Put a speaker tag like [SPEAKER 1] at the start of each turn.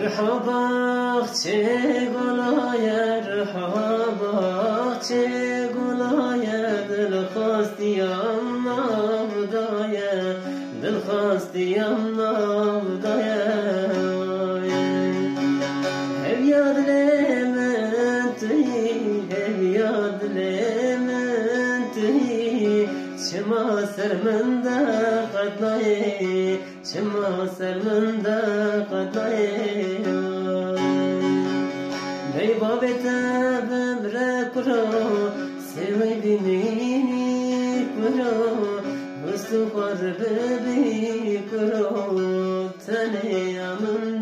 [SPEAKER 1] رحاباخ چه گلایه رحاباخ چه گلایه دل خواستیم نابدایه دل خواستیم نابدایه هب یاد من توی هب یاد من توی چما سر من دا قدلای چما سر من دا قدلای بی باب تابم را کرو سوی بینی کرو وستو خور ببی کرو تنه امن